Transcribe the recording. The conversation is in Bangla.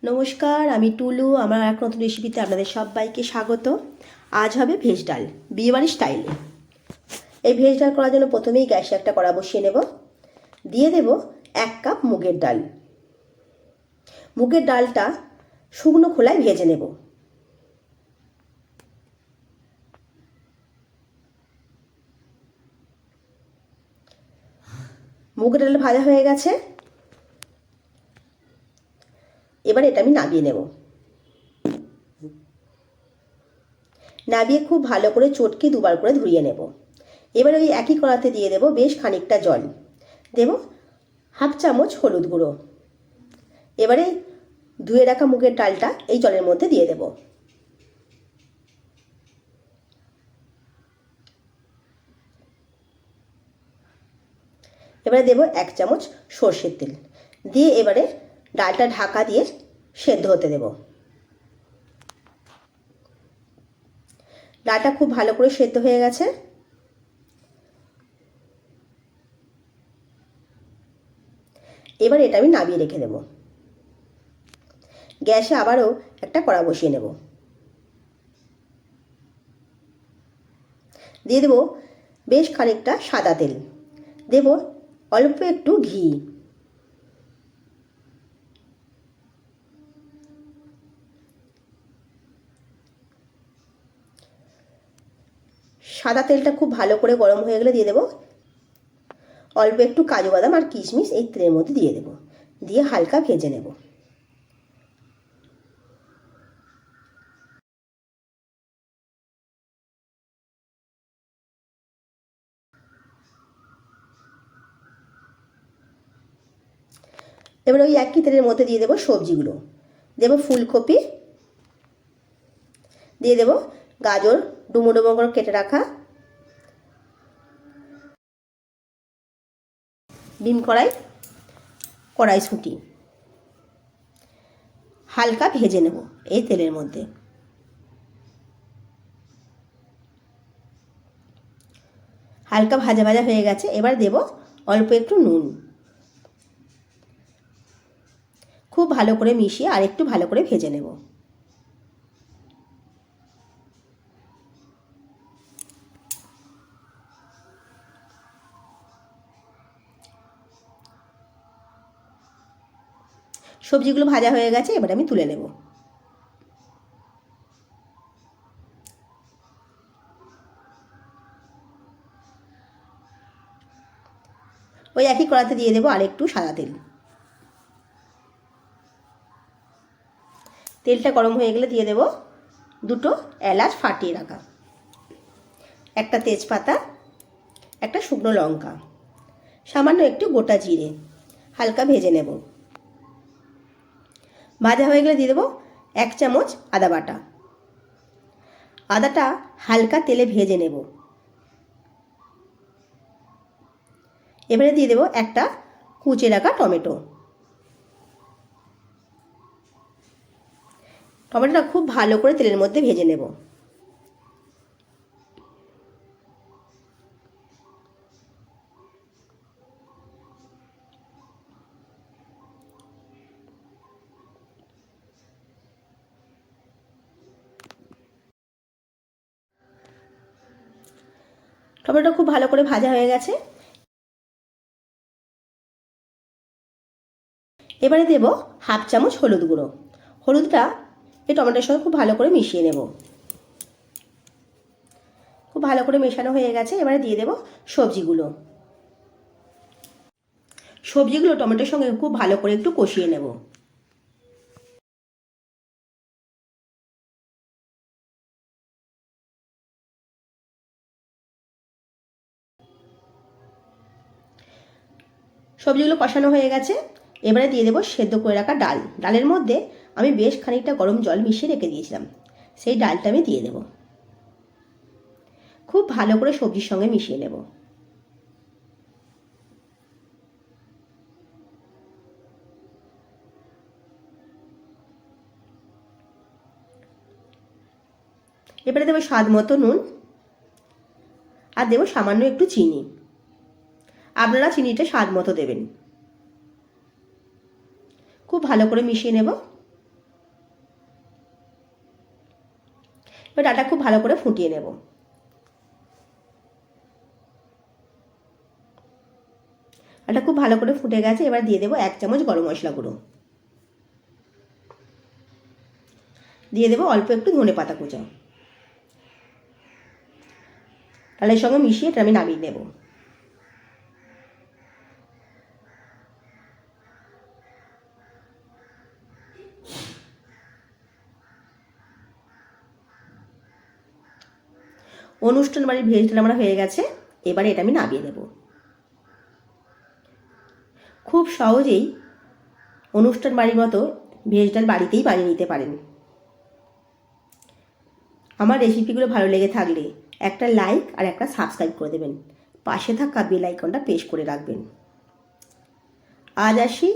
নমস্কার, আমি টুলু। আমার এক নতুন রেসিপিতে আপনাদের সবাইকে স্বাগত। আজ হবে ভেজ ডাল, বিয়েবাড়ির স্টাইলে। এই ভেজ ডাল করার জন্য প্রথমেই গ্যাসে একটা কড়া বসিয়ে নেব। দিয়ে দেব 1 কাপ মুগের ডাল। মুগের ডালটা শুকনো খোলায় ভেজে নেব। মুগের ডাল ভাজা হয়ে গেছে। এবার এটা আমি নামিয়ে নেব। নামিয়ে খুব ভালো করে চটকে দুবার করে ধুয়ে নেব। এবার ওই একই কড়াতে দিয়ে দেব বেশ খানিকটা জল। দেব 1/2 চামচ হলুদ গুঁড়ো। এবারে ধুয়ে রাখা মুগের ডালটা এই জলের মধ্যে দিয়ে দেব। এবারে দেব 1 চামচ সর্ষের তেল। দিয়ে এবারে ডালটা ঢাকা দিয়ে সেদ্ধ হতে দেব। ডালটা খুব ভালো করে সেদ্ধ হয়ে গেছে। এবার এটা আমি নামিয়ে রেখে দেব। গ্যাসে আবারও একটা কড়া বসিয়ে নেব। দিয়ে দেব বেশ খানিকটা সাদা তেল। দেব অল্প একটু ঘি। সাদা তেলটা খুব ভালো করে গরম হয়ে গেলে দিয়ে দেব অল্প একটু কাজু বাদাম আর কিশমিশ এই তেলের মধ্যে দিয়ে দেব। দিয়ে হালকা ভেজে নেব। এবার ওই একই তেলের মধ্যে দিয়ে দেব সবজিগুলো। দেব ফুলকপি, দিয়ে দেব গাজর ডুমো ডুমো করে কেটে রাখা, ডিম কড়াইশুঁটি হালকা ভেজে নেব এই তেলের মধ্যে। হালকা ভাজা ভাজা হয়ে গেছে। এবার দেব অল্প একটু নুন। খুব ভালো করে মিশিয়ে আর একটু ভালো করে ভেজে নেব। সবজিগুলো ভাজা হয়ে গেছে। এবার আমি তুলে নেব। ওই একই কড়াতে দিয়ে দেবো আর একটু সাদা তেল। তেলটা গরম হয়ে গেলে দিয়ে দেব 2টো এলাচ ফাটিয়ে রাখা, একটা তেজপাতা, একটা শুকনো লঙ্কা, সামান্য একটু গোটা জিরে। হালকা ভেজে নেব। ভাজা হয়ে গেলে দিয়ে দেবো 1 চামচ আদা বাটা। আদাটা হালকা তেলে ভেজে নেব। এবারে দিয়ে দেবো একটা কুচে রাখা টমেটো। টমেটোটা খুব ভালো করে তেলের মধ্যে ভেজে নেব। টমেটো খুব ভালো করে ভাজা হয়ে গেছে। এবারে দেব 1/2 চামচ হলুদ গুঁড়ো। হলুদটা এই টমেটোর সঙ্গে খুব ভালো করে মিশিয়ে নেব। খুব ভালো করে মেশানো হয়ে গেছে। এবারে দিয়ে দেব সবজিগুলো। সবজিগুলো টমেটোর সঙ্গে খুব ভালো করে একটু কষিয়ে নেব। সবজিগুলো কষানো হয়ে গেছে। এবারে দিয়ে দেবো সেদ্ধ করে রাখা ডাল। ডালের মধ্যে আমি বেশ খানিকটা গরম জল মিশিয়ে রেখে দিয়েছিলাম, সেই ডালটা আমি দিয়ে দেব। খুব ভালো করে সবজির সঙ্গে মিশিয়ে নেব। এবারে দেবো স্বাদ মতো নুন আর দেবো সামান্য একটু চিনি। আপনারা চিনিটা স্বাদ মতো দেবেন। খুব ভালো করে মিশিয়ে নেব। এবার ডালটা খুব ভালো করে ফুটিয়ে নেব। ডালটা খুব ভালো করে ফুটে গেছে, এবার দিয়ে দেবো 1 চামচ গরম মশলা গুঁড়ো, দিয়ে দেবো অল্প একটু ধনেপাতা কুচো। ডালের সঙ্গে মিশিয়ে এটা আমি নামিয়ে নেব। অনুষ্ঠান বাড়ির ভেজ ডাল আমার হয়ে গেছে, এবারে এটা আমি নামিয়ে নেব। খুব সহজেই অনুষ্ঠান বাড়ির মতো ভেজ ডাল বাড়িতেই বানিয়ে নিতে পারেন। আমার রেসিপিগুলো ভালো লেগে থাকলে একটা লাইক আর একটা সাবস্ক্রাইব করে দেবেন, পাশে থাকা বেল আইকনটা প্রেস করে রাখবেন। আজ আসি।